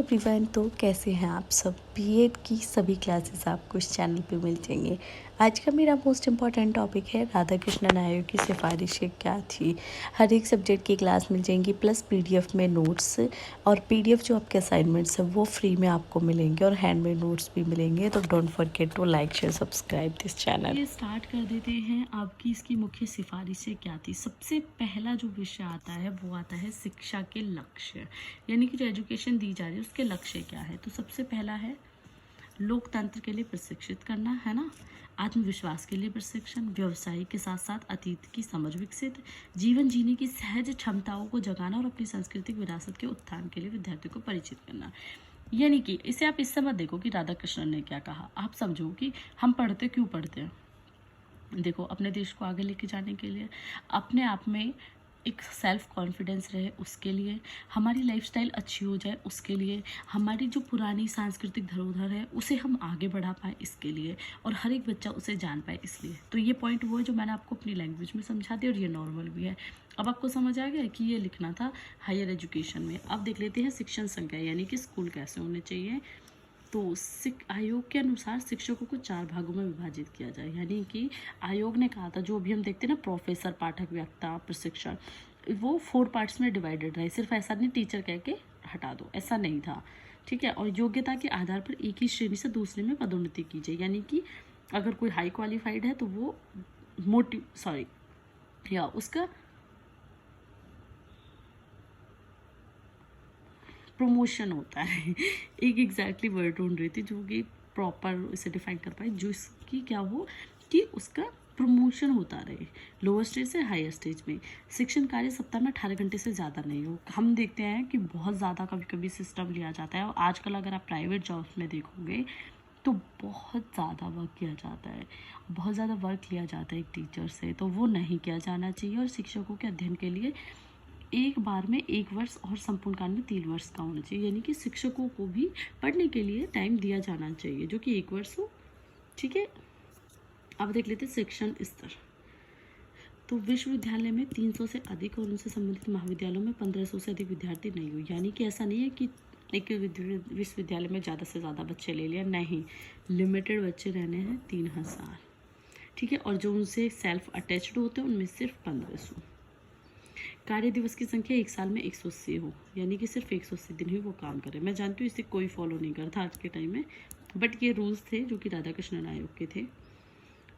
Everyone, तो कैसे हैं आप सब। बीएड की सभी क्लासेस आपको इस चैनल पे मिल जाएंगे। आज का मेरा मोस्ट इम्पॉर्टेंट टॉपिक है राधा कृष्णन आयोग की सिफारिशें क्या थी। हर एक सब्जेक्ट की क्लास मिल जाएंगी, प्लस पीडीएफ में नोट्स, और पीडीएफ जो आपके असाइनमेंट्स हैं वो फ्री में आपको मिलेंगे, और हैंडमेड नोट्स भी मिलेंगे। तो don't forget to like share subscribe this channel. ये स्टार्ट कर देते हैं। आपकी इसकी मुख्य सिफारिशें क्या थी। सबसे पहला जो विषय आता है वो आता है शिक्षा के लक्ष्य, यानी कि जो एजुकेशन दी जा रही है उसके लक्ष्य क्या है। तो सबसे पहला है लोकतंत्र के लिए प्रशिक्षित करना, है ना, आत्मविश्वास के लिए प्रशिक्षण, व्यवसाय के साथ साथ अतीत की समझ विकसित, जीवन जीने की सहज क्षमताओं को जगाना और अपनी सांस्कृतिक विरासत के उत्थान के लिए विद्यार्थियों को परिचित करना। यानी कि इसे आप इससे मत देखो कि राधा कृष्णन ने क्या कहा, आप समझो कि हम पढ़ते क्यों पढ़ते हैं। देखो, अपने देश को आगे लेके जाने के लिए, अपने आप में एक सेल्फ कॉन्फिडेंस रहे उसके लिए, हमारी लाइफस्टाइल अच्छी हो जाए उसके लिए, हमारी जो पुरानी सांस्कृतिक धरोहर है उसे हम आगे बढ़ा पाए इसके लिए, और हर एक बच्चा उसे जान पाए इसलिए। तो ये पॉइंट वो है जो मैंने आपको अपनी लैंग्वेज में समझा दिया, और ये नॉर्मल भी है। अब आपको समझ आ गया कि ये लिखना था हायर एजुकेशन में। अब देख लेते हैं शिक्षण संख्या, यानी कि स्कूल कैसे होने चाहिए। तो आयोग के अनुसार शिक्षकों को 4 भागों में विभाजित किया जाए, यानी कि आयोग ने कहा था, जो अभी हम देखते हैं ना, प्रोफेसर, पाठक, वक्ता, प्रशिक्षण, वो 4 पार्ट्स में डिवाइडेड रहे। सिर्फ ऐसा नहीं टीचर कह के हटा दो, ऐसा नहीं था, ठीक है। और योग्यता के आधार पर एक ही श्रेणी से दूसरे में पदोन्नति की जाए, यानी कि अगर कोई हाई क्वालिफाइड है तो वो या उसका प्रमोशन होता है। एक एग्जैक्टली वर्ड ढूंढ रही थी जो कि प्रॉपर इसे डिफाइन कर पाए, जो इसकी क्या हो कि उसका प्रमोशन होता रहे लोअर स्टेज से हायर स्टेज में। शिक्षण कार्य सप्ताह में 18 घंटे से ज़्यादा नहीं हो। हम देखते हैं कि बहुत ज़्यादा कभी कभी सिस्टम लिया जाता है, और आजकल अगर आप प्राइवेट जॉब्स में देखोगे तो बहुत ज़्यादा वर्क किया जाता है, बहुत ज़्यादा वर्क लिया जाता है एक टीचर से, तो वो नहीं किया जाना चाहिए। और शिक्षकों के अध्ययन के लिए एक बार में 1 वर्ष और संपूर्ण काल में 3 वर्ष का होना चाहिए, यानी कि शिक्षकों को भी पढ़ने के लिए टाइम दिया जाना चाहिए, जो कि 1 वर्ष हो, ठीक है। अब देख लेते हैं शिक्षण स्तर। तो विश्वविद्यालय में 300 से अधिक और उनसे संबंधित महाविद्यालयों में 1500 से अधिक विद्यार्थी नहीं हो, यानी कि ऐसा नहीं है कि एक विश्वविद्यालय में ज़्यादा से ज़्यादा बच्चे ले लिया, नहीं, लिमिटेड बच्चे रहने हैं 3000, ठीक है। और जो उनसे सेल्फ अटैच्ड होते हैं उनमें सिर्फ 1500। कार्य दिवस की संख्या 1 साल में 180 हो, यानी कि सिर्फ 180 दिन ही वो काम करे। मैं जानती हूँ इसे कोई फॉलो नहीं करता आज के टाइम में, बट ये रूल्स थे जो कि राधा कृष्णन आयोग के थे,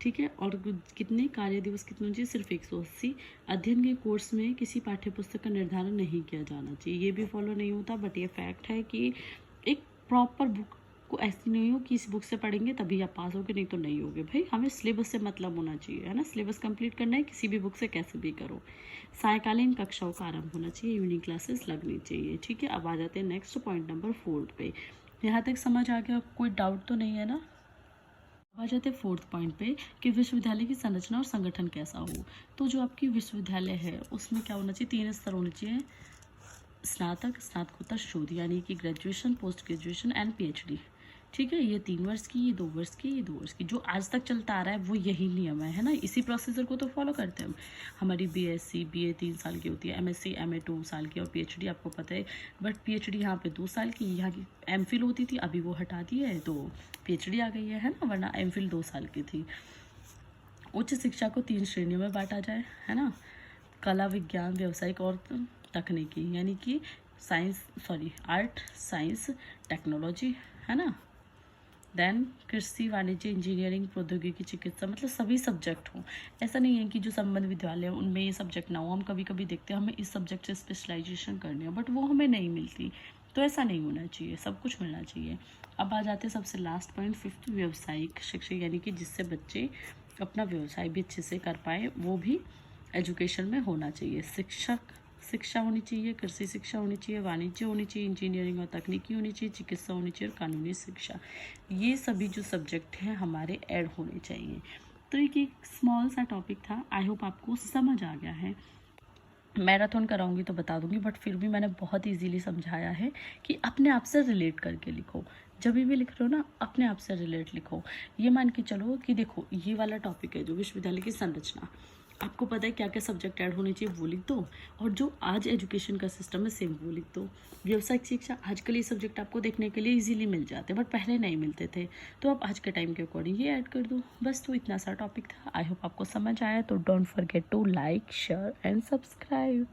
ठीक है। और कितने कार्य दिवस कितने चाहिए, सिर्फ 180। अध्ययन के कोर्स में किसी पाठ्य पुस्तक का निर्धारण नहीं किया जाना चाहिए, ये भी फॉलो नहीं होता, बट ये फैक्ट है कि एक प्रॉपर बुक को ऐसी नहीं हो कि इस बुक से पढ़ेंगे तभी आप पास होगे, नहीं तो नहीं होगे। भाई, हमें सिलेबस से मतलब होना चाहिए, है ना, सिलेबस कंप्लीट करना है, किसी भी बुक से कैसे भी करो। सायकालीन कक्षाओं का आरंभ होना चाहिए, इवनिंग क्लासेस लगनी चाहिए, ठीक है। अब आ जाते हैं नेक्स्ट पॉइंट नंबर 4 पे। यहाँ तक समझ आ गया, कोई डाउट तो नहीं है ना। अब आ जाते हैं 4th पॉइंट पे कि विश्वविद्यालय की संरचना और संगठन कैसा हो। तो जो आपकी विश्वविद्यालय है उसमें क्या होना चाहिए, 3 स्तर होने चाहिए, स्नातक, स्नातकोत्तर, शोध, यानी कि graduation, post graduation and PhD, ठीक है। ये 3 वर्ष की, ये 2 वर्ष की, ये 2 वर्ष की, जो आज तक चलता आ रहा है वो यही नियम है ना, इसी प्रोसीजर को तो फॉलो करते हैं हम। हमारी बीएससी, बीए 3 साल की होती है, एमएससी, एमए 2 साल की, और पीएचडी आपको पता है, बट पीएचडी यहाँ पे 2 साल की, यहाँ की एमफिल होती थी, अभी वो हटा दी है तो पीएचडी आ गई है ना, वरना एमफिल 2 साल की थी। उच्च शिक्षा को 3 श्रेणियों में बांटा जाए, है ना, कला, विज्ञान, व्यावसायिक और तकनीकी, यानी कि आर्ट, साइंस, टेक्नोलॉजी, है ना, देन कृषि, वाणिज्य, इंजीनियरिंग, प्रौद्योगिकी, चिकित्सा, मतलब सभी सब्जेक्ट हों। ऐसा नहीं है कि जो संबंध विद्यालय है उनमें ये सब्जेक्ट ना हो। हम कभी कभी देखते हैं हमें इस सब्जेक्ट से स्पेशलाइजेशन करनी है, बट वो हमें नहीं मिलती, तो ऐसा नहीं होना चाहिए, सब कुछ मिलना चाहिए। अब आ जाते हैं सबसे लास्ट पॉइंट 5th, व्यावसायिक शिक्षा, यानी कि जिससे बच्चे अपना व्यवसाय भी अच्छे से कर पाए, वो भी एजुकेशन में होना चाहिए। शिक्षा होनी चाहिए, कृषि शिक्षा होनी चाहिए, वाणिज्य होनी चाहिए, इंजीनियरिंग और तकनीकी होनी चाहिए, चिकित्सा होनी चाहिए, और कानूनी शिक्षा। ये सभी जो सब्जेक्ट हैं हमारे ऐड होने चाहिए। तो एक स्मॉल सा टॉपिक था, आई होप आपको समझ आ गया है। मैराथन कराऊंगी तो बता दूंगी, बट फिर भी मैंने बहुत इजीली समझाया है कि अपने आप से रिलेट करके लिखो। जब भी लिख रहे हो ना, अपने आप से रिलेट लिखो। ये मान के चलो कि देखो, ये वाला टॉपिक है जो विश्वविद्यालय की संरचना, आपको पता है क्या क्या सब्जेक्ट ऐड होने चाहिए वो लिख दो, और जो आज एजुकेशन का सिस्टम है सेम वो लिख दो। व्यावसायिक शिक्षा, आजकल ये सब्जेक्ट आपको देखने के लिए इजीली मिल जाते हैं, बट पहले नहीं मिलते थे, तो आप आज के टाइम के अकॉर्डिंग ये ऐड कर दो। बस, तो इतना सा टॉपिक था। आई होप आपको समझ आया, तो don't forget to like, share and subscribe.